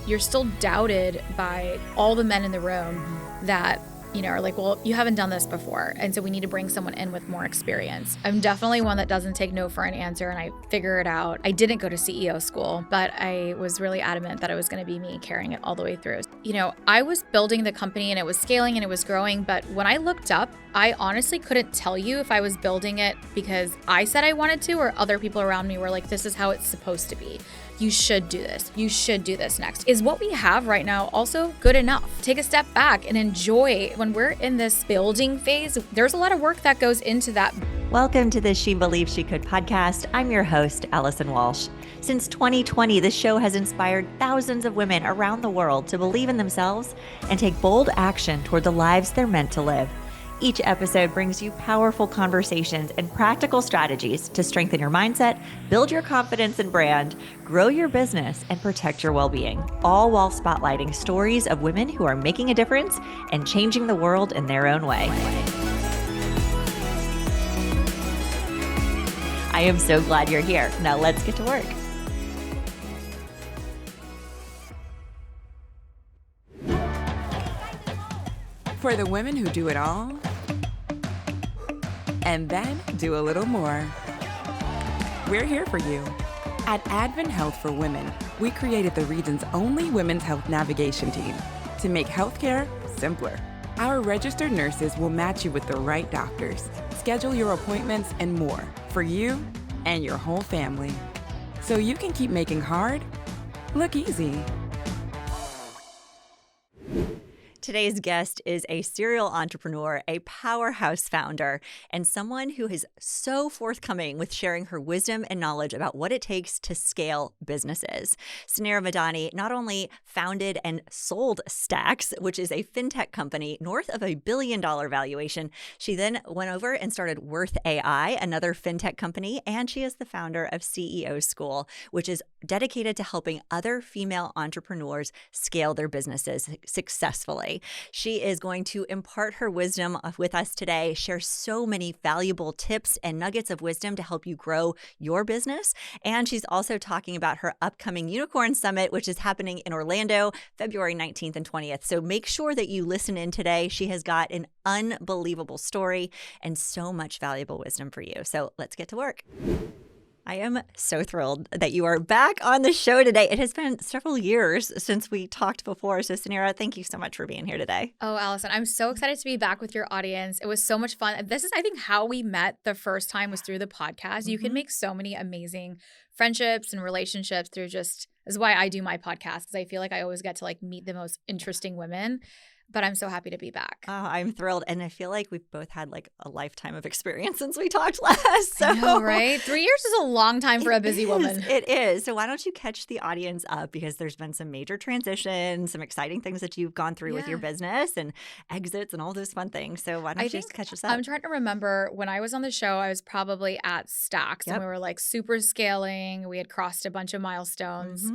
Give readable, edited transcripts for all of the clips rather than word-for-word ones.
you're still doubted by all the men in the room that, are like, well, you haven't done this before. And so we need to bring someone in with more experience. I'm definitely one that doesn't take no for an answer, and I figure it out. I didn't go to CEO school, but I was really adamant that it was going to be me carrying it all the way through. I was building the company and it was scaling and it was growing. But when I looked up, I honestly couldn't tell you if I was building it because I said I wanted to, or other people around me were like, this is how it's supposed to be. You should do this. You should do this next. Is what we have right now also good enough? Take a step back and enjoy. When we're in this building phase, there's a lot of work that goes into that. Welcome to the She Believes She Could podcast. I'm your host, Allison Walsh. Since 2020, this show has inspired thousands of women around the world to believe in themselves and take bold action toward the lives they're meant to live. Each episode brings you powerful conversations and practical strategies to strengthen your mindset, build your confidence and brand, grow your business, and protect your well-being, all while spotlighting stories of women who are making a difference and changing the world in their own way. I am so glad you're here. Now let's get to work. For the women who do it all, and then do a little more. We're here for you. At Advent Health for Women, we created the region's only women's health navigation team to make healthcare simpler. Our registered nurses will match you with the right doctors, schedule your appointments, and more for you and your whole family. So you can keep making hard look easy. Today's guest is a serial entrepreneur, a powerhouse founder, and someone who is so forthcoming with sharing her wisdom and knowledge about what it takes to scale businesses. Suneera Madhani not only founded and sold Stax, which is a fintech company north of $1 billion valuation, she then went over and started Worth AI, another fintech company, and she is the founder of CEO School, which is dedicated to helping other female entrepreneurs scale their businesses successfully. She is going to impart her wisdom with us today, share so many valuable tips and nuggets of wisdom to help you grow your business. And she's also talking about her upcoming Unicorn Summit, which is happening in Orlando, February 19th and 20th. So make sure that you listen in today. She has got an unbelievable story and so much valuable wisdom for you. So let's get to work. I am so thrilled that you are back on the show today. It has been several years since we talked before. So Suneera, thank you so much for being here today. Oh, Allison, I'm so excited to be back with your audience. It was so much fun. This is, I think, how we met the first time was through the podcast. You can make so many amazing friendships and relationships through this is why I do my podcast, because I feel like I always get to meet the most interesting women. But I'm so happy to be back. Oh, I'm thrilled. And I feel like we've both had a lifetime of experience since we talked last. So. I know, right? 3 years is a long time for a busy woman. It is. So why don't you catch the audience up, because there's been some major transitions, some exciting things that you've gone through with your business and exits and all those fun things. So why don't you just catch us up? I'm trying to remember when I was on the show, I was probably at Stax and we were super scaling. We had crossed a bunch of milestones.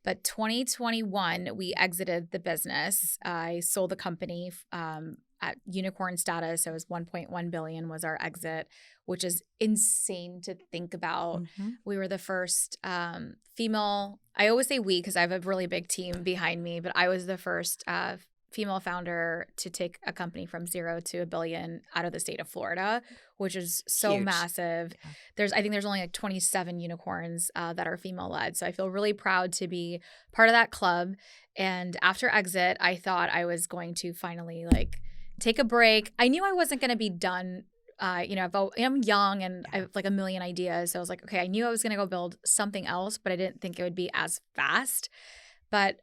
But 2021, we exited the business. I sold the company at unicorn status. So it was 1.1 billion was our exit, which is insane to think about. We were the first female. I always say we because I have a really big team behind me, but I was the first female founder to take a company from 0 to $1 billion out of the state of Florida, which is so huge. Massive. Yeah. I think there's only 27 unicorns that are female led. So I feel really proud to be part of that club. And after exit, I thought I was going to finally take a break. I knew I wasn't going to be done. I'm young and I have a million ideas. So I was like, okay, I knew I was going to go build something else, but I didn't think it would be as fast. But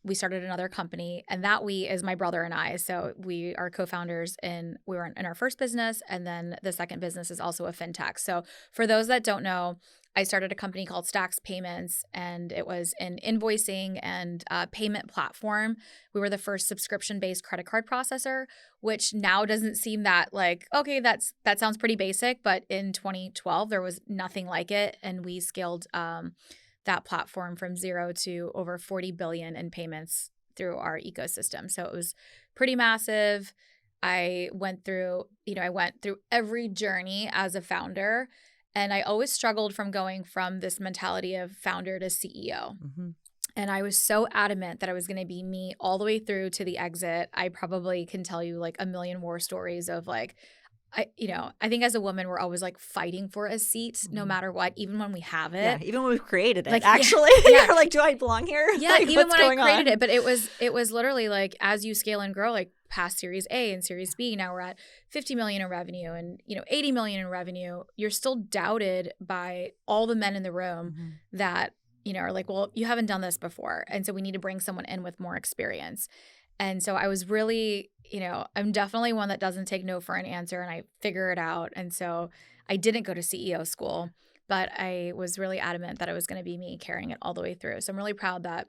we started another company, and that we is my brother and I. So we are co-founders we were in our first business, and then the second business is also a fintech. So for those that don't know, I started a company called Stax Payments, and it was an invoicing and payment platform. We were the first subscription-based credit card processor, which now doesn't seem that okay, that sounds pretty basic. But in 2012, there was nothing like it, and we scaled that platform from 0 to over 40 billion in payments through our ecosystem. So it was pretty massive. I went through every journey as a founder, and I always struggled from going from this mentality of founder to CEO. And I was so adamant that I was going to be me all the way through to the exit. I probably can tell you like a million war stories of like, I think as a woman, we're always like fighting for a seat no matter what, even when we have it. Yeah, even when we've created it, like, actually. Yeah. You're like, do I belong here? Yeah, like, even what's when going I created on? it. But it was literally like as you scale and grow, like past Series A and Series B, now we're at 50 million in revenue and 80 million in revenue. You're still doubted by all the men in the room that are like, well, you haven't done this before. And so we need to bring someone in with more experience. And so I was really, I'm definitely one that doesn't take no for an answer and I figure it out. And so I didn't go to CEO school, but I was really adamant that it was going to be me carrying it all the way through. So I'm really proud that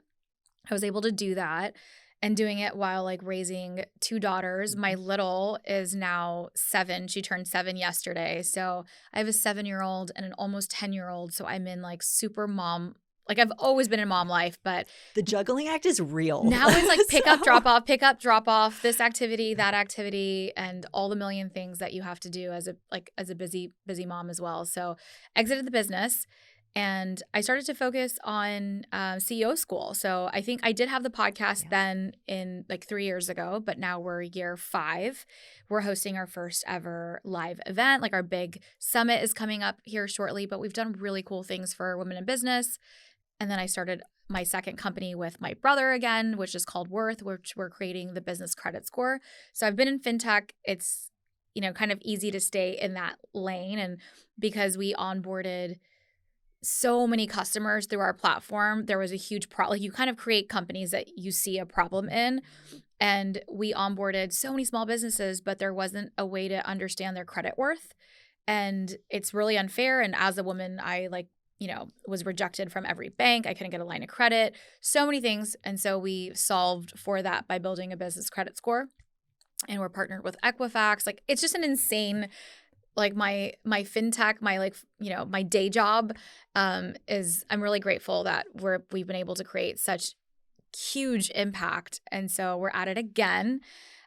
I was able to do that and doing it while like raising 2 daughters. My little is now 7. She turned 7 yesterday. So I have a 7-year-old and an almost 10-year-old. So I'm in like super mom. Like I've always been in mom life, but the juggling act is real. Now it's like pick up, drop off, this activity, that activity, and all the million things that you have to do as a busy mom as well. So exited the business and I started to focus on CEO school. So I think I did have the podcast then in like 3 years ago, but now we're year 5. We're hosting our first ever live event. Like our big summit is coming up here shortly, but we've done really cool things for women in business. And then I started my second company with my brother again, which is called Worth, which we're creating the business credit score. So I've been in fintech. It's, kind of easy to stay in that lane. And because we onboarded so many customers through our platform, there was a huge problem. Like you kind of create companies that you see a problem in. And we onboarded so many small businesses, but there wasn't a way to understand their credit worth. And it's really unfair. And as a woman, I was rejected from every bank. I couldn't get a line of credit, so many things. And so we solved for that by building a business credit score. And we're partnered with Equifax. Like it's just an insane, like my fintech, my day job is, I'm really grateful that we've been able to create such huge impact. And so we're at it again.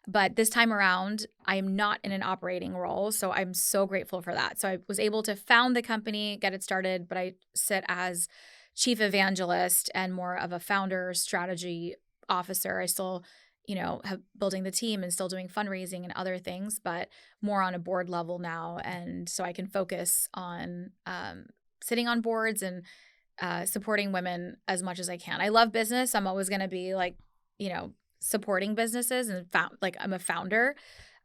But this time around, I am not in an operating role. So I'm so grateful for that. So I was able to found the company, get it started, but I sit as chief evangelist and more of a founder strategy officer. I still, have building the team and still doing fundraising and other things, but more on a board level now. And so I can focus on sitting on boards and supporting women as much as I can. I love business. I'm always going to be supporting businesses and I'm a founder.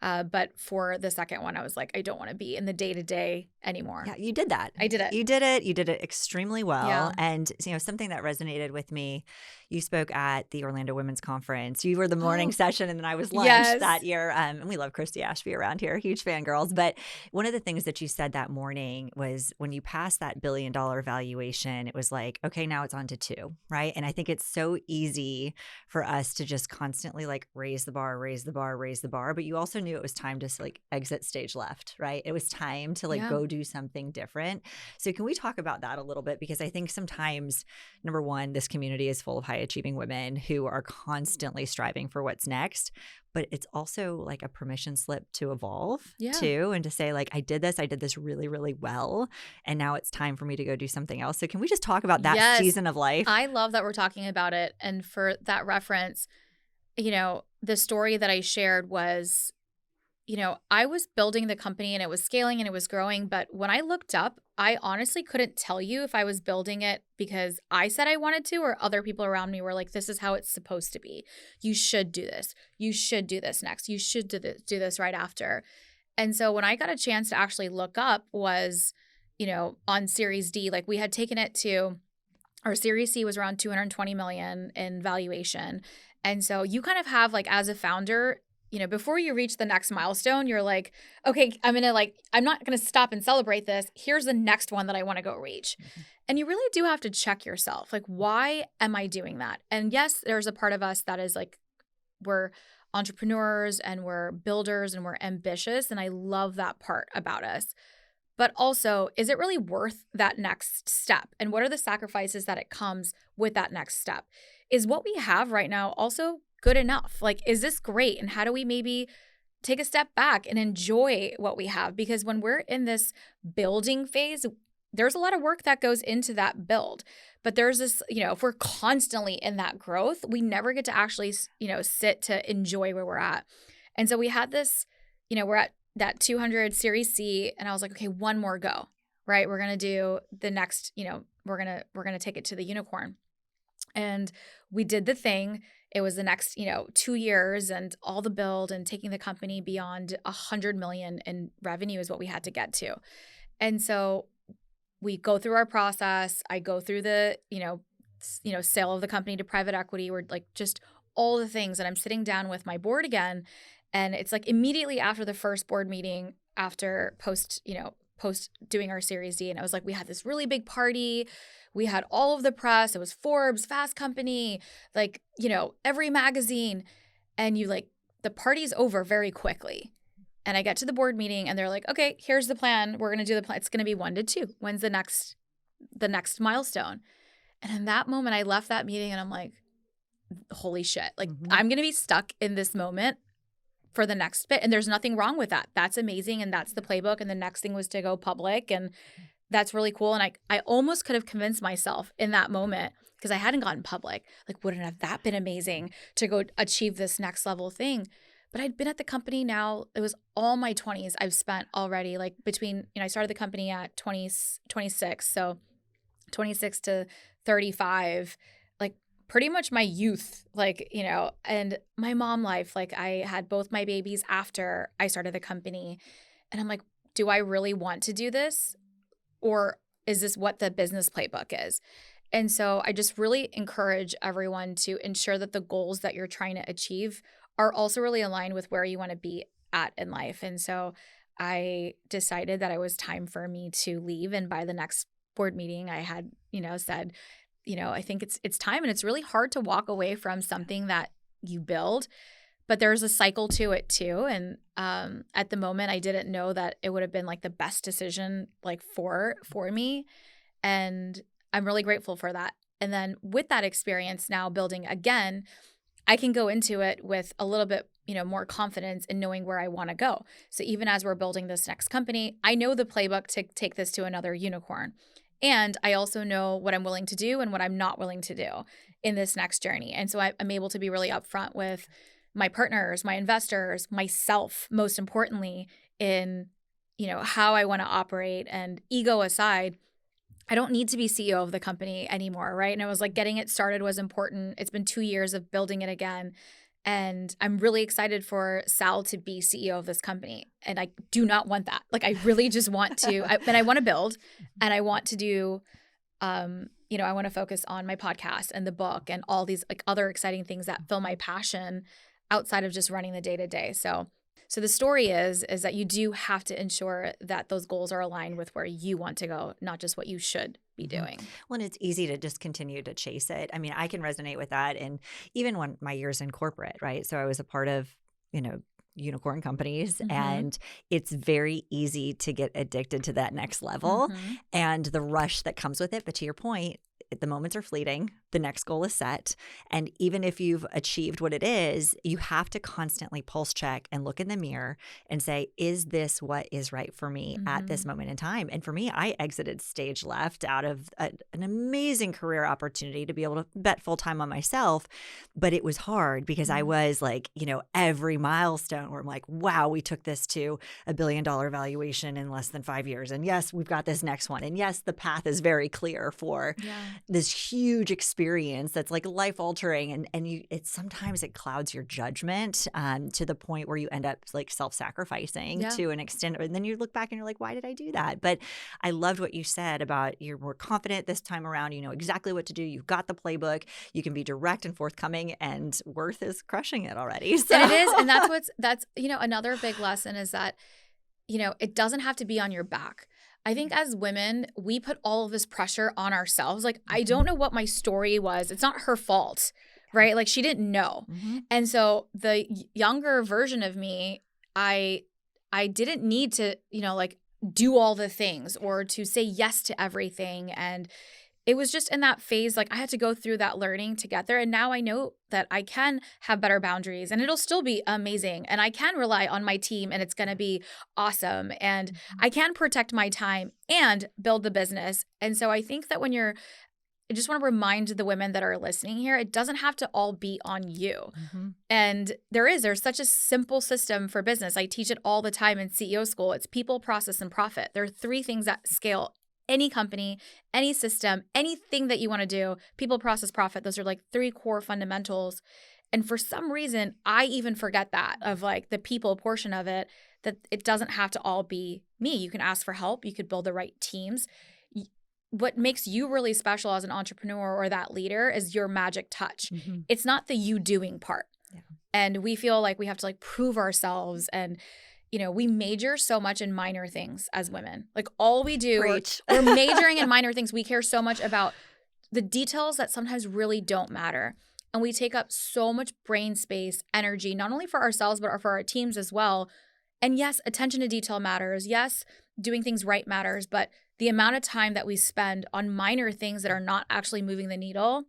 But for the second one, I was like, I don't want to be in the day-to-day anymore. Yeah, you did that. I did it. You did it. You did it extremely well. Yeah. And, something that resonated with me, you spoke at the Orlando Women's Conference. You were the morning session and then I was lunch that year. And we love Christy Ashby around here. Huge fangirls. But one of the things that you said that morning was when you passed that $1 billion valuation, it was like, okay, now it's on to 2, right? And I think it's so easy for us to just constantly like raise the bar. But you also knew it was time to like exit stage left, right? It was time to go do something different. So can we talk about that a little bit? Because I think sometimes, number one, this community is full of high achieving women who are constantly striving for what's next. But it's also like a permission slip to evolve too, and to say like, I did this really, really well. And now it's time for me to go do something else. So can we just talk about that season of life? I love that we're talking about it. And for that reference, the story that I shared was, I was building the company and it was scaling and it was growing. But when I looked up, I honestly couldn't tell you if I was building it because I said I wanted to or other people around me were like, this is how it's supposed to be. You should do this. You should do this next. You should do this right after. And so when I got a chance to actually look up was, on Series D, like we had taken it to our Series C was around 220 million in valuation. And so you kind of have like as a founder, before you reach the next milestone, you're like, okay, I'm not going to stop and celebrate this. Here's the next one that I want to go reach. Mm-hmm. And you really do have to check yourself. Like, why am I doing that? And yes, there's a part of us that is like, we're entrepreneurs and we're builders and we're ambitious. And I love that part about us. But also, is it really worth that next step? And what are the sacrifices that it comes with that next step? Is what we have right now also good enough? Like, is this great? And how do we maybe take a step back and enjoy what we have? Because when we're in this building phase, there's a lot of work that goes into that build. But there's this, if we're constantly in that growth, we never get to actually, sit to enjoy where we're at. And so we had this, we're at that 200 Series C, and I was like, okay, one more go, right? We're going to do the next, we're going to take it to the unicorn. And we did the thing. It was the next, 2 years, and all the build and taking the company beyond 100 million in revenue is what we had to get to. And so we go through our process. I go through the, sale of the company to private equity. We're like just all the things. And I'm sitting down with my board again. And it's like immediately after the first board meeting, after post doing our Series D. And it was like, we had this really big party. We had all of the press. It was Forbes, Fast Company, like, every magazine. And the party's over very quickly. And I get to the board meeting and they're like, okay, here's the plan. We're going to do the plan. It's going to be 1 to 2. When's the next milestone? And in that moment, I left that meeting and I'm like, holy shit. Like, I'm going to be stuck in this moment for the next bit. And there's nothing wrong with that. That's amazing. And that's the playbook. And the next thing was to go public. And that's really cool. And I almost could have convinced myself in that moment, because I hadn't gotten public. Like, wouldn't have that been amazing to go achieve this next level thing? But I'd been at the company now, it was all my 20s I've spent already, like between, I started the company at 26. So 26 to 35, like pretty much my youth, like, and my mom life. Like, I had both my babies after I started the company. And I'm like, do I really want to do this? Or is this what the business playbook is? And so I just really encourage everyone to ensure that the goals that you're trying to achieve are also really aligned with where you want to be at in life. And so I decided that it was time for me to leave. And by the next board meeting, I had, said, I think it's time. And it's really hard to walk away from something that you build, but there's a cycle to it too. And at the moment, I didn't know that it would have been like the best decision like for me. And I'm really grateful for that. And then with that experience now building again, I can go into it with a little bit, more confidence in knowing where I want to go. So even as we're building this next company, I know the playbook to take this to another unicorn. And I also know what I'm willing to do and what I'm not willing to do in this next journey. And so I'm able to be really upfront with my partners, my investors, myself, most importantly, in, how I want to operate. And ego aside, I don't need to be CEO of the company anymore, right? And it was like getting it started was important. It's been 2 years of building it again. And I'm really excited for Sal to be CEO of this company. And I do not want that. Like, I really just want to, I want to build, and I want to do, I want to focus on my podcast and the book and all these like other exciting things that fill my passion outside of just running the day-to-day. So the story is that you do have to ensure that those goals are aligned with where you want to go, not just what you should be doing. Well, and it's easy to just continue to chase it. I mean, I can resonate with that. And even when my years in corporate, right? So I was a part of, unicorn companies, and it's very easy to get addicted to that next level and the rush that comes with it. But to your point, the moments are fleeting. The next goal is set. And even if you've achieved what it is, you have to constantly pulse check and look in the mirror and say, is this what is right for me at this moment in time? And for me, I exited stage left out of an amazing career opportunity to be able to bet full time on myself. But it was hard because I was like, every milestone where I'm like, wow, we took this to $1 billion valuation in less than 5 years. And yes, we've got this next one. And yes, the path is very clear for this huge experience that's like life altering, and sometimes it clouds your judgment to the point where you end up like self-sacrificing to an extent, and then you look back and you're like, why did I do that? But I loved what you said about you're more confident this time around. You know exactly what to do. You've got the playbook. You can be direct and forthcoming, and Worth is crushing it already. So. And it is, and that's another big lesson is that it doesn't have to be on your back. I think as women, we put all of this pressure on ourselves. Like, I don't know what my story was. It's not her fault, right? Like, she didn't know. And so the younger version of me, I didn't need to, do all the things or to say yes to everything. And it was just in that phase, like I had to go through that learning to get there. And now I know that I can have better boundaries and it'll still be amazing. And I can rely on my team and it's going to be awesome. And I can protect my time and build the business. And so I think that I just want to remind the women that are listening here, it doesn't have to all be on you. And there's such a simple system for business. I teach it all the time in CEO school. It's people, process, and profit. There are 3 things that scale any company, any system, anything that you want to do. People, process, profit. Those are like 3 core fundamentals. And for some reason, I even forget that of like the people portion of it, that it doesn't have to all be me. You can ask for help. You could build the right teams. What makes you really special as an entrepreneur or that leader is your magic touch. It's not the you doing part. Yeah. And we feel like we have to like prove ourselves. And, we major so much in minor things as women. Like all we do, we're majoring in minor things. We care so much about the details that sometimes really don't matter. And we take up so much brain space, energy, not only for ourselves, but for our teams as well. And yes, attention to detail matters. Yes, doing things right matters. But the amount of time that we spend on minor things that are not actually moving the needle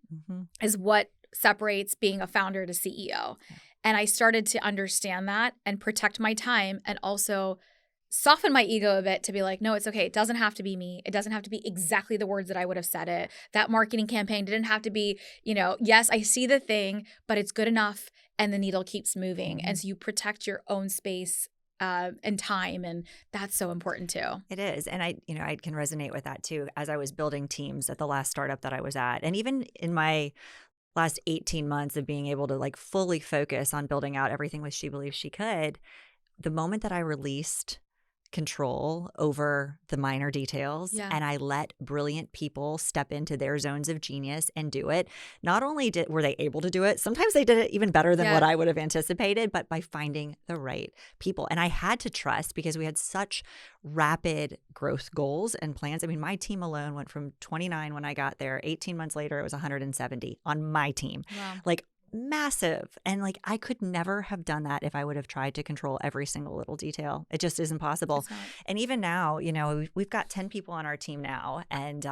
is what separates being a founder to CEO. And I started to understand that and protect my time and also soften my ego a bit to be like, no, it's okay. It doesn't have to be me. It doesn't have to be exactly the words that I would have said it. That marketing campaign didn't have to be, yes, I see the thing, but it's good enough and the needle keeps moving. And so you protect your own space and time. And that's so important too. It is. And I can resonate with that too. As I was building teams at the last startup that I was at, and even in my last 18 months of being able to like fully focus on building out everything with She Believes She Could, the moment that I released control over the minor details and I let brilliant people step into their zones of genius and do it. Not only were they able to do it, sometimes they did it even better than what I would have anticipated, but by finding the right people. And I had to trust because we had such rapid growth goals and plans. I mean, my team alone went from 29 when I got there. 18 months later, it was 170 on my team. Wow. Like massive. And like I could never have done that if I would have tried to control every single little detail. It just isn't possible. And even now, we've got 10 people on our team now. And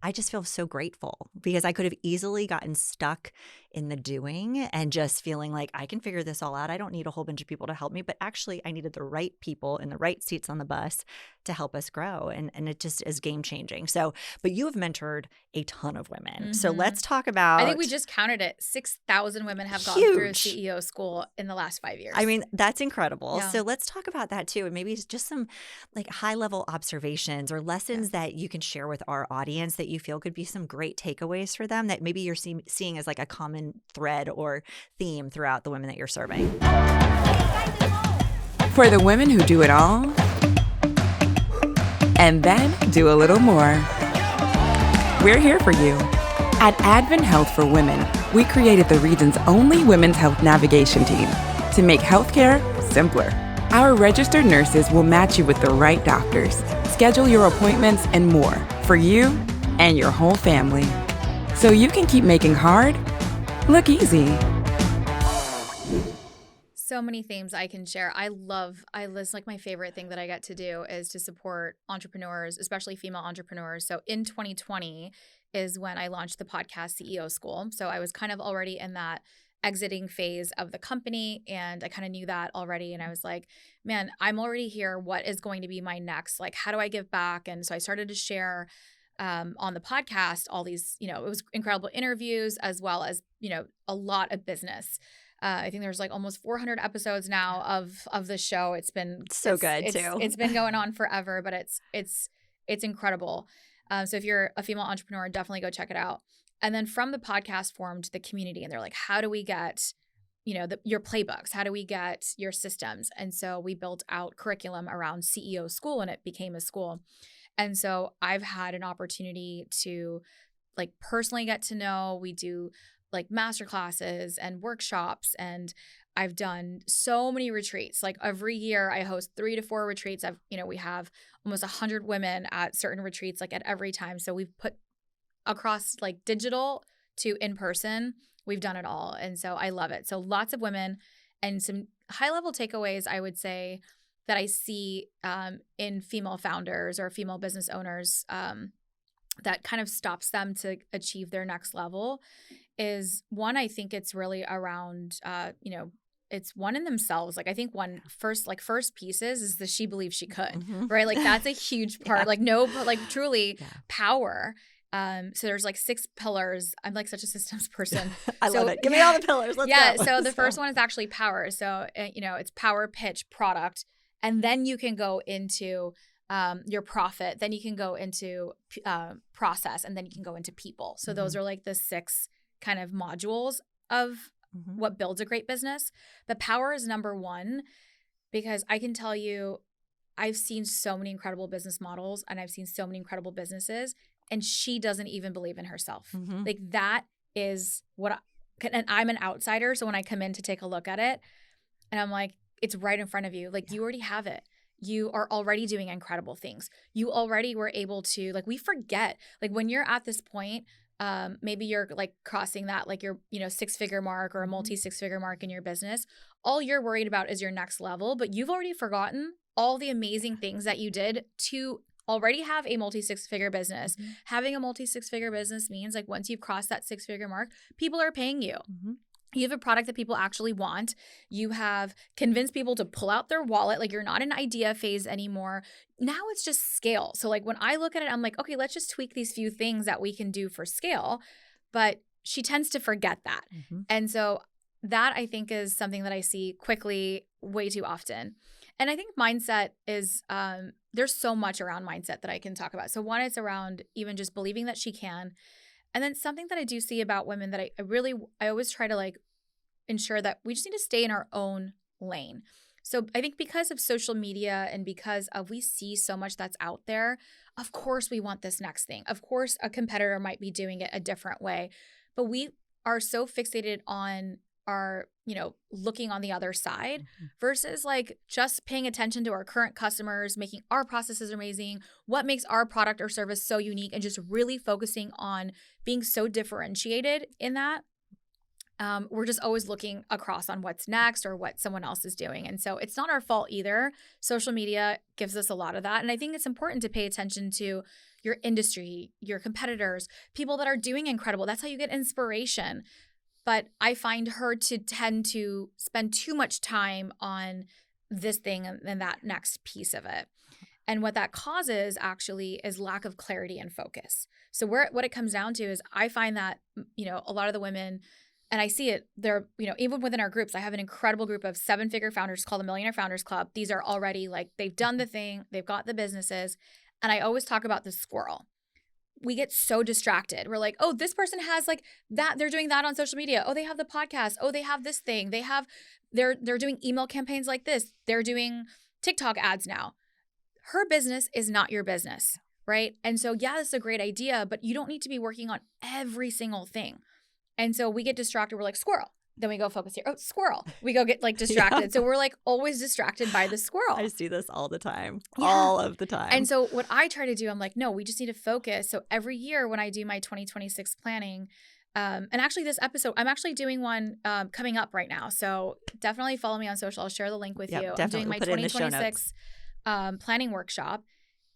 I just feel so grateful because I could have easily gotten stuck in the doing and just feeling like I can figure this all out. I don't need a whole bunch of people to help me, but actually I needed the right people in the right seats on the bus to help us grow. And it just is game changing. So, but you have mentored a ton of women. So let's talk about. I think we just counted it. 6,000 women have gone through CEO school in the last 5 years. I mean, that's incredible. Yeah. So let's talk about that too. And maybe just some like high level observations or lessons that you can share with our audience that you feel could be some great takeaways for them that maybe you're seeing as like a common thread or theme throughout the women that you're serving. For the women who do it all and then do a little more. We're here for you. At Advent Health for Women, we created the region's only women's health navigation team to make healthcare simpler. Our registered nurses will match you with the right doctors, schedule your appointments, and more for you and your whole family. So you can keep making hard look easy. So many themes I can share. I list like my favorite thing that I get to do is to support entrepreneurs, especially female entrepreneurs. So in 2020 is when I launched the podcast CEO School. So I was kind of already in that exiting phase of the company and I kind of knew that already. And I was like, man, I'm already here. What is going to be my next? Like, how do I give back? And so I started to share on the podcast all these, it was incredible interviews as well as, a lot of business. I think there's like almost 400 episodes now of the show. It's been so good too. It's been going on forever, but it's incredible. So if you're a female entrepreneur, definitely go check it out. And then from the podcast formed the community, and they're like, how do we get, your playbooks? How do we get your systems? And so we built out curriculum around CEO School, and it became a school. And so I've had an opportunity to like personally get to know. We do like master classes and workshops, and I've done so many retreats. Like every year I host 3 to 4 retreats. We have almost 100 women at certain retreats, like at every time. So we've put across like digital to in person, we've done it all. And so I love it. So lots of women and some high level takeaways, I would say, that I see in female founders or female business owners that kind of stops them to achieve their next level is one, I think it's really around, it's one in themselves. Like I think first pieces is the she believes she could, right? Like that's a huge part. Truly power. So there's like 6 pillars. I'm like such a systems person. I love it. Give me all the pillars. Let's go. So the first one is actually power. So, it's power, pitch, product. And then you can go into your profit. Then you can go into process. And then you can go into people. So those are like the 6 kind of modules of what builds a great business. But power is number 1 because I can tell you, I've seen so many incredible business models and I've seen so many incredible businesses. And she doesn't even believe in herself. Like that is and I'm an outsider. So when I come in to take a look at it and I'm like, it's right in front of you. Like you already have it. You are already doing incredible things. You already were able to, like, we forget, like when you're at this point, maybe you're like crossing that, like your, 6-figure mark or a multi-6-figure mark in your business. All you're worried about is your next level, but you've already forgotten all the amazing things that you did to already have a multi-6-figure business. Having a multi-6-figure business means like once you've crossed that 6-figure mark, people are paying you. You have a product that people actually want. You have convinced people to pull out their wallet. Like you're not in idea phase anymore. Now it's just scale. So like when I look at it, I'm like, okay, let's just tweak these few things that we can do for scale. But she tends to forget that. And so that I think is something that I see quickly way too often. And I think mindset is, there's so much around mindset that I can talk about. So one, it's around even just believing that she can. And then something that I do see about women that I always try to like ensure that we just need to stay in our own lane. So I think because of social media and because of we see so much that's out there, of course we want this next thing. Of course a competitor might be doing it a different way, but we are so fixated on our, looking on the other side versus like just paying attention to our current customers, making our processes amazing, what makes our product or service so unique, and just really focusing on being so differentiated in that. We're just always looking across on what's next or what someone else is doing. And so it's not our fault either. Social media gives us a lot of that. And I think it's important to pay attention to your industry, your competitors, people that are doing incredible. That's how you get inspiration. But I find her to tend to spend too much time on this thing and that next piece of it. And what that causes actually is lack of clarity and focus. So what it comes down to is I find that, a lot of the women, and I see it, they're, even within our groups, I have an incredible group of 7-figure founders called the Millionaire Founders Club. These are already like, they've done the thing, they've got the businesses. And I always talk about the squirrel. We get so distracted. We're like, oh, this person has like that. They're doing that on social media. Oh, they have the podcast. Oh, they have this thing. They're doing email campaigns like this. They're doing TikTok ads now. Her business is not your business, right? And so, yeah, that's a great idea, but you don't need to be working on every single thing. And so we get distracted. We're like, squirrel. Then we go focus here. Oh, squirrel. We go get like distracted. So we're like always distracted by the squirrel. I see this all the time, all of the time. And so what I try to do, I'm like, no, we just need to focus. So every year when I do my 2026 planning, and actually this episode, I'm actually doing one coming up right now. So definitely follow me on social. I'll share the link with you. Definitely. I'm doing my 2026 planning workshop.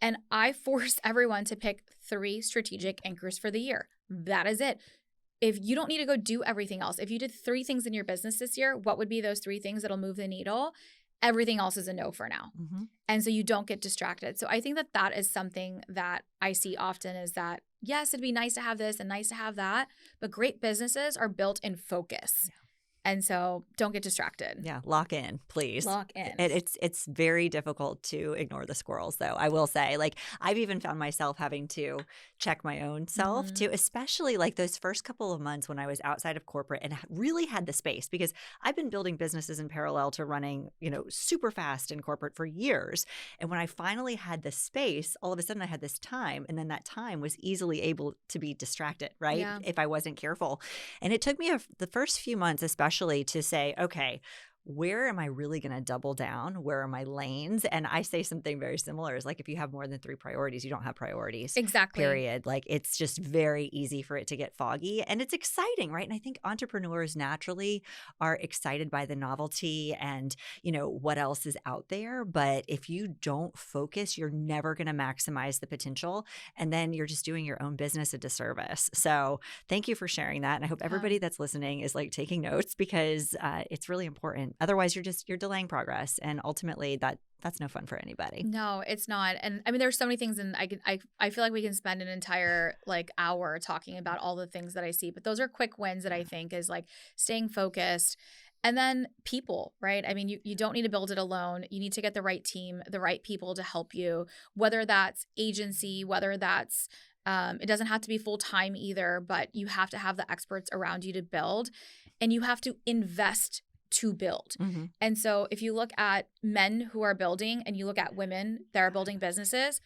And I force everyone to pick 3 strategic anchors for the year. That is it. If you don't need to go do everything else, if you did 3 things in your business this year, what would be those 3 things that'll move the needle? Everything else is a no for now. And so you don't get distracted. So I think that is something that I see often is that, yes, it'd be nice to have this and nice to have that, but great businesses are built in focus. And so don't get distracted. Yeah, lock in, please. Lock in. It's very difficult to ignore the squirrels, though, I will say. Like, I've even found myself having to check my own self, too, especially like those first couple of months when I was outside of corporate and really had the space, because I've been building businesses in parallel to running, super fast in corporate for years. And when I finally had the space, all of a sudden I had this time, and then that time was easily able to be distracted, right? Yeah. If I wasn't careful. And it took me the first few months, especially, to say, okay, where am I really going to double down? Where are my lanes? And I say something very similar is like, if you have more than 3 priorities, you don't have priorities. Exactly. Period. Like it's just very easy for it to get foggy, and it's exciting, right? And I think entrepreneurs naturally are excited by the novelty and, what else is out there. But if you don't focus, you're never going to maximize the potential. And then you're just doing your own business a disservice. So thank you for sharing that. And I hope everybody that's listening is like taking notes, because it's really important. Otherwise, you're delaying progress. And ultimately that's no fun for anybody. No, it's not. And I mean, there's so many things, and I feel like we can spend an entire hour talking about all the things that I see. But those are quick wins that I think is like staying focused. And then people, right? I mean, you don't need to build it alone. You need to get the right team, the right people to help you, whether that's agency, whether that's it doesn't have to be full time either, but you have to have the experts around you to build, and you have to invest to build. Mm-hmm. And so if you look at men who are building and you look at women that are building businesses,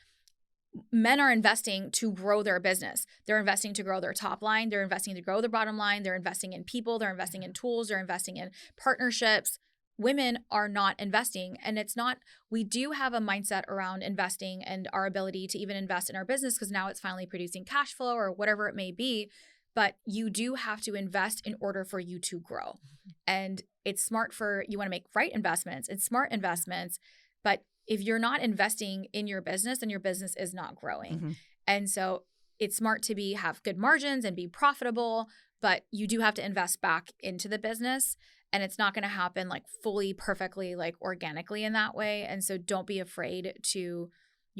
men are investing to grow their business. They're investing to grow their top line. They're investing to grow their bottom line. They're investing in people. They're investing in tools. They're investing in partnerships. Women are not investing. And it's not, we do have a mindset around investing and our ability to even invest in our business because now it's finally producing cash flow or whatever it may be. But you do have to invest in order for you to grow. And it's smart you want to make right investments and smart investments. But if you're not investing in your business, then your business is not growing. Mm-hmm. And so it's smart to have good margins and be profitable, but you do have to invest back into the business. And it's not going to happen fully, perfectly, organically in that way. And so don't be afraid you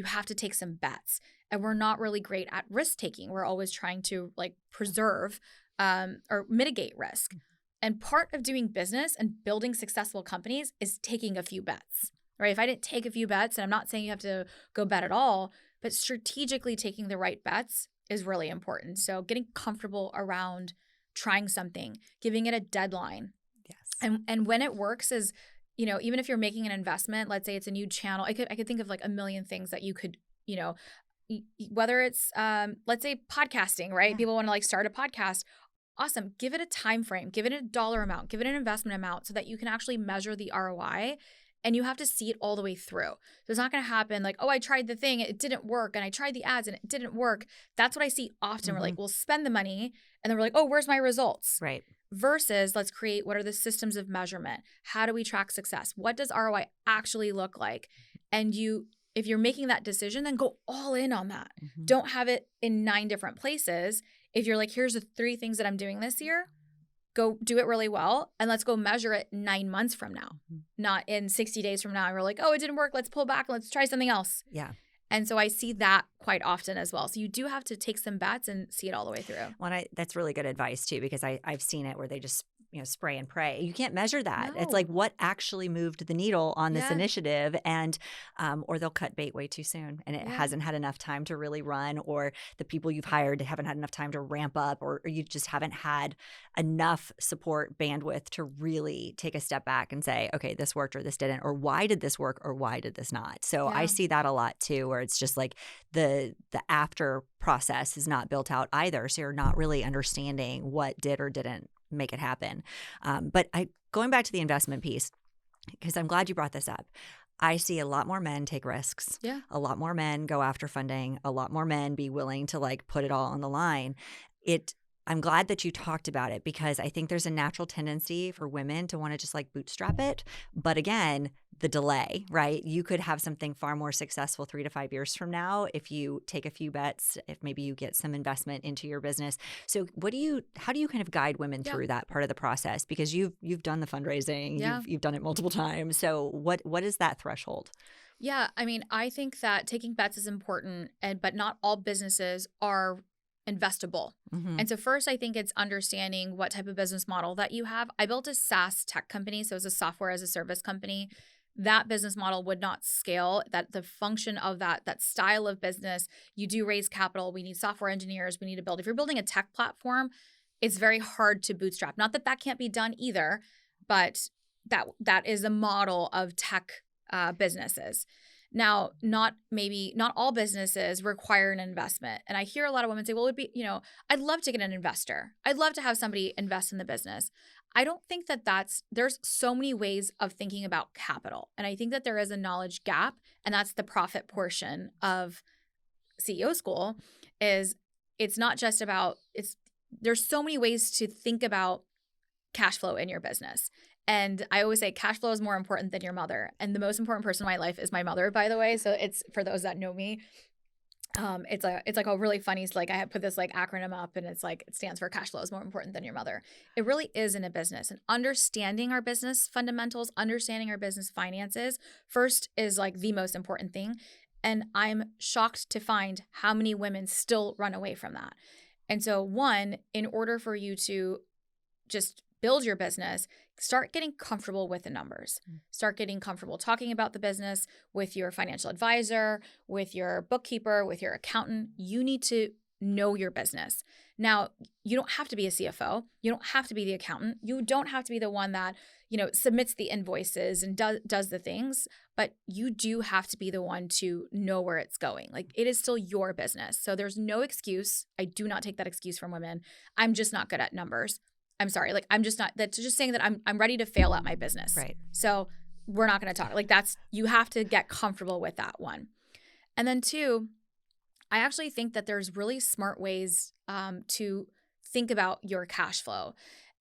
have to take some bets. And we're not really great at risk taking. We're always trying to preserve or mitigate risk. And part of doing business and building successful companies is taking a few bets, right? If I didn't take a few bets, and I'm not saying you have to go bet at all, but strategically taking the right bets is really important. So getting comfortable around trying something, giving it a deadline. Yes. And when it works is, even if you're making an investment, let's say it's a new channel, I could think of a million things that you could, whether it's let's say podcasting, right? Yeah. People want to start a podcast. Awesome. Give it a time frame, give it a dollar amount, give it an investment amount so that you can actually measure the ROI, and you have to see it all the way through. So it's not going to happen I tried the thing, it didn't work, and I tried the ads and it didn't work. That's what I see often. Mm-hmm. We're we'll spend the money and then we're oh, where's my results? Right. Versus let's create what are the systems of measurement? How do we track success? What does ROI actually look like? And if you're making that decision, then go all in on that. Mm-hmm. Don't have it in 9 different places. If you're here's the 3 things that I'm doing this year, go do it really well. And let's go measure it 9 months from now, not in 60 days from now. And we're oh, it didn't work. Let's pull back. Let's try something else. Yeah. And so I see that quite often as well. So you do have to take some bets and see it all the way through. Well, that's really good advice too, because I've seen it where they just spray and pray. You can't measure that. No. It's what actually moved the needle on this initiative, and or they'll cut bait way too soon, and it hasn't had enough time to really run, or the people you've hired haven't had enough time to ramp up, or you just haven't had enough support bandwidth to really take a step back and say, okay, this worked or this didn't, or why did this work or why did this not? So I see that a lot too, where it's just the after process is not built out either. So you're not really understanding what did or didn't make it happen. But going back to the investment piece, because I'm glad you brought this up. I see a lot more men take risks. Yeah. A lot more men go after funding. A lot more men be willing to put it all on the line. I'm glad that you talked about it, because I think there's a natural tendency for women to want to just bootstrap it. But again, the delay, right? You could have something far more successful 3 to 5 years from now if you take a few bets, if maybe you get some investment into your business. So how do you kind of guide women through that part of the process? Because you've done the fundraising, you've done it multiple times. So what is that threshold? Yeah, I mean, I think that taking bets is important, but not all businesses are investable. Mm-hmm. And so first, I think it's understanding what type of business model that you have. I built a SaaS tech company, so it's a software as a service company. That business model would not scale. That the function of that style of business, you do raise capital. We need software engineers. We need to build. If you're building a tech platform, it's very hard to bootstrap. Not that can't be done either, but that is a model of tech businesses. Now, not all businesses require an investment. And I hear a lot of women say, well, it'd be, I'd love to get an investor. I'd love to have somebody invest in the business. I don't think there's so many ways of thinking about capital. And I think that there is a knowledge gap, and that's the profit portion of CEO school. It's not just about, there's so many ways to think about cash flow in your business. And I always say cash flow is more important than your mother. And the most important person in my life is my mother, by the way. So it's, for those that know me, it's like a really funny, like I have put this like acronym up, and it's like, it stands for cash flow is more important than your mother. It really is in a business, and understanding our business fundamentals, understanding our business finances first is like the most important thing. And I'm shocked to find how many women still run away from that. And so one, in order for you to just build your business, start getting comfortable with the numbers. Start getting comfortable talking about the business with your financial advisor, with your bookkeeper, with your accountant. You need to know your business. Now, you don't have to be a CFO. You don't have to be the accountant. You don't have to be the one that, submits the invoices and does the things, but you do have to be the one to know where it's going. Like, it is still your business. So there's no excuse. I do not take that excuse from women. I'm just not good at numbers. I'm sorry. Like, I'm just not, that's just saying that I'm ready to fail at my business. Right. So we're not going to talk. Like, you have to get comfortable with that one. And then two, I actually think that there's really smart ways to think about your cash flow.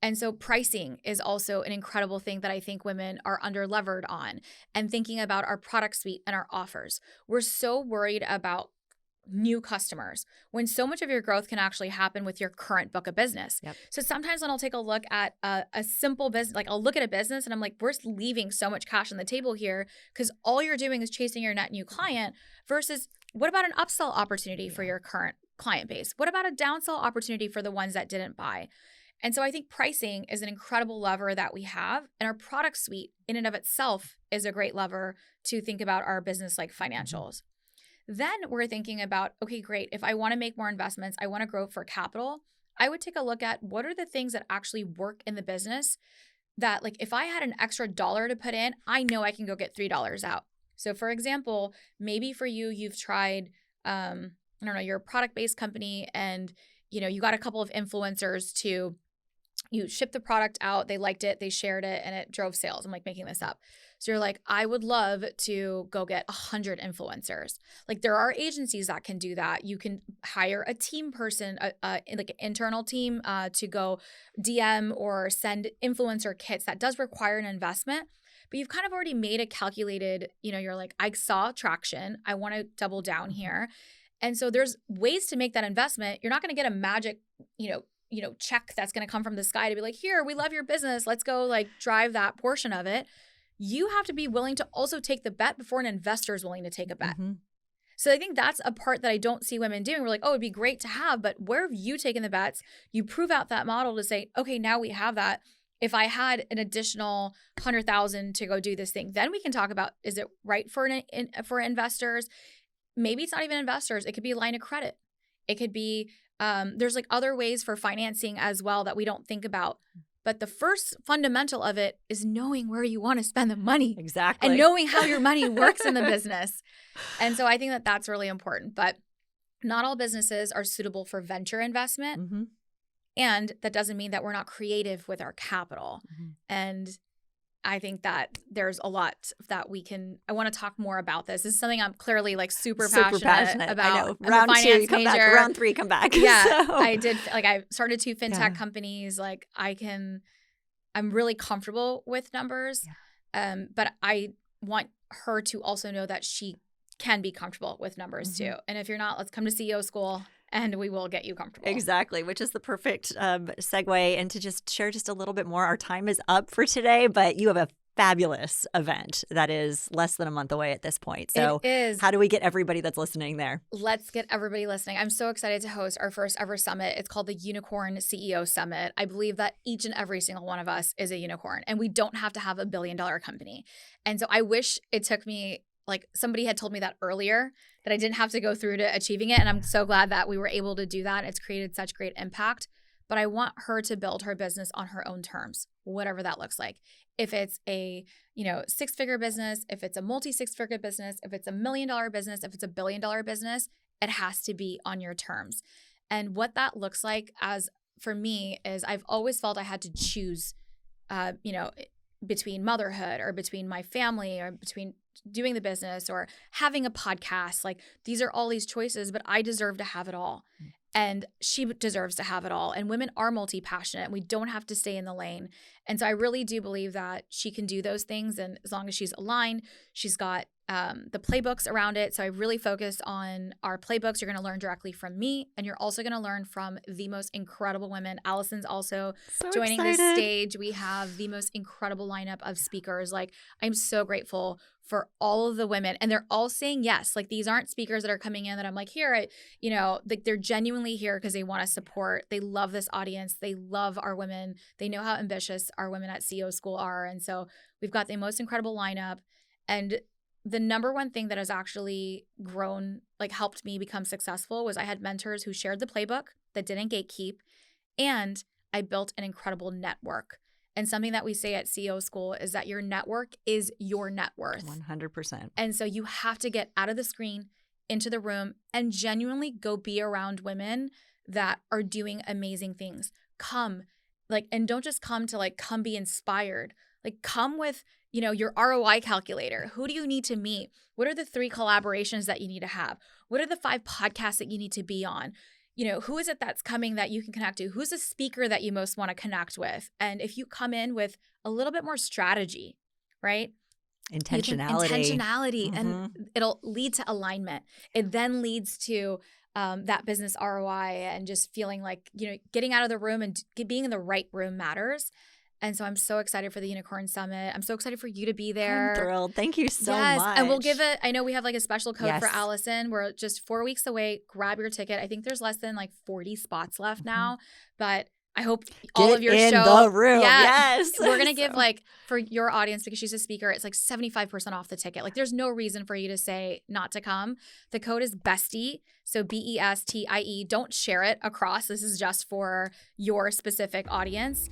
And so pricing is also an incredible thing that I think women are under-levered on, and thinking about our product suite and our offers. We're so worried about new customers when so much of your growth can actually happen with your current book of business. Yep. So sometimes when I'll take a look at a simple business, like I'll look at a business and I'm like, we're leaving so much cash on the table here because all you're doing is chasing your net new client, versus what about an upsell opportunity for your current client base? What about a downsell opportunity for the ones that didn't buy? And so I think pricing is an incredible lever that we have, and our product suite in and of itself is a great lever to think about our business like financials. Then we're thinking about, okay, great. If I want to make more investments, I want to grow for capital, I would take a look at what are the things that actually work in the business that, like, if I had an extra $1 to put in, I know I can go get $3 out. So for example, maybe for you, you've tried, you're a product-based company, and, you got a couple of influencers to, you shipped the product out, they liked it, they shared it, and it drove sales. I'm like making this up. So you're like, I would love to go get 100 influencers. Like, there are agencies that can do that. You can hire a team person, like an internal team to go DM or send influencer kits. That does require an investment, but you've kind of already made a calculated, you're like, I saw traction. I want to double down here. And so there's ways to make that investment. You're not going to get a magic, check that's going to come from the sky to be like, here, we love your business. Let's go like drive that portion of it. You have to be willing to also take the bet before an investor is willing to take a bet. Mm-hmm. So I think that's a part that I don't see women doing. We're like, oh, it'd be great to have, but where have you taken the bets? You prove out that model to say, okay, now we have that. If I had an additional 100,000 to go do this thing, then we can talk about, is it right for investors? Maybe it's not even investors. It could be a line of credit. It could be, there's like other ways for financing as well that we don't think about. But the first fundamental of it is knowing where you want to spend the money. Exactly. And knowing how your money works in the business. And so I think that that's really important. But not all businesses are suitable for venture investment. Mm-hmm. And that doesn't mean that we're not creative with our capital. Mm-hmm. And I think that there's a lot that I want to talk more about this. This is something I'm clearly like super passionate about. I know. Round 2, you come back. Round 3, come back. Yeah. So. I started 2 fintech companies. Like I'm really comfortable with numbers. Yeah. But I want her to also know that she can be comfortable with numbers too. And if you're not, let's come to CEO school. And we will get you comfortable. Exactly, which is the perfect segue. And to just share just a little bit more, our time is up for today, but you have a fabulous event that is less than a month away at this point. So it is. How do we get everybody that's listening there? Let's get everybody listening. I'm so excited to host our first ever summit. It's called the Unicorn CEO Summit. I believe that each and every single one of us is a unicorn, and we don't have to have a $1 billion company. And so I wish it took me, like somebody had told me that earlier, that I didn't have to go through to achieving it. And I'm so glad that we were able to do that. It's created such great impact. but I want her to build her business on her own terms, whatever that looks like. If it's a, 6-figure business, if it's a multi-6-figure business, if it's $1 million business, if it's $1 billion business, it has to be on your terms. And what that looks like for me is I've always felt I had to choose, between motherhood or between my family or between doing the business or having a podcast. Like, these are all these choices, but I deserve to have it all. And she deserves to have it all. And women are multi-passionate. We don't have to stay in the lane. And so I really do believe that she can do those things. And as long as she's aligned, she's got the playbooks around it. So I really focus on our playbooks. You're going to learn directly from me. And you're also going to learn from the most incredible women. Allison's also joining the stage. We have the most incredible lineup of speakers. Like, I'm so grateful for all of the women, and they're all saying yes. Like, these aren't speakers that are coming in that I'm like, here, like, they're genuinely here because they want to support. They love this audience. They love our women. They know how ambitious our women at CEO School are. And so we've got the most incredible lineup. And the number one thing that has actually grown, like, helped me become successful was I had mentors who shared the playbook that didn't gatekeep, and I built an incredible network. And something that we say at CEO School is that your network is your net worth. 100%. And so you have to get out of the screen, into the room, and genuinely go be around women that are doing amazing things. Come, and don't just come to come be inspired. Come with, your ROI calculator. Who do you need to meet? What are the 3 collaborations that you need to have? What are the 5 podcasts that you need to be on? Who is it that's coming that you can connect to? Who's a speaker that you most want to connect with? And if you come in with a little bit more strategy, right? Intentionality. And it'll lead to alignment. It then leads to that business ROI and just feeling like, getting out of the room and being in the right room matters. And so I'm so excited for the Unicorn Summit. I'm so excited for you to be there. I'm thrilled. Thank you so much. And we'll give it, I know we have a special code for Allison. We're just 4 weeks away. Grab your ticket. I think there's less than 40 spots left now, but I hope all of your Get in show. the room. Yes. We're going to give for your audience, because she's a speaker, it's 75% off the ticket. There's no reason for you to say not to come. The code is BESTIE. So BESTIE. Don't share it across. This is just for your specific audience.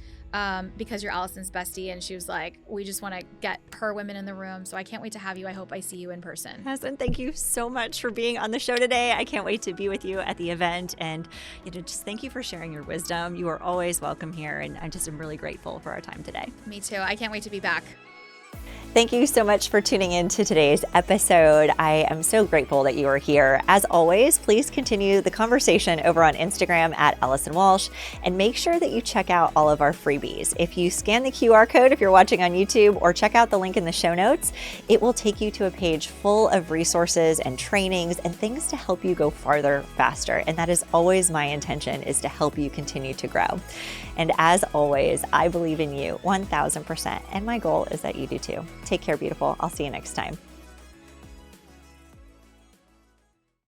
Because you're Allison's bestie, and she was like, we just want to get her women in the room. So I can't wait to have you. I hope I see you in person. Yes, and thank you so much for being on the show today. I can't wait to be with you at the event, and just thank you for sharing your wisdom. You are always welcome here, and I just am really grateful for our time today. Me too. I can't wait to be back. Thank you so much for tuning in to today's episode. I am so grateful that you are here. As always, please continue the conversation over on Instagram at Allison Walsh, and make sure that you check out all of our freebies. If you scan the QR code, if you're watching on YouTube, or check out the link in the show notes, it will take you to a page full of resources and trainings and things to help you go farther, faster. And that is always my intention, is to help you continue to grow. And as always, I believe in you 1000%, and my goal is that you do too. Take care, beautiful. I'll see you next time.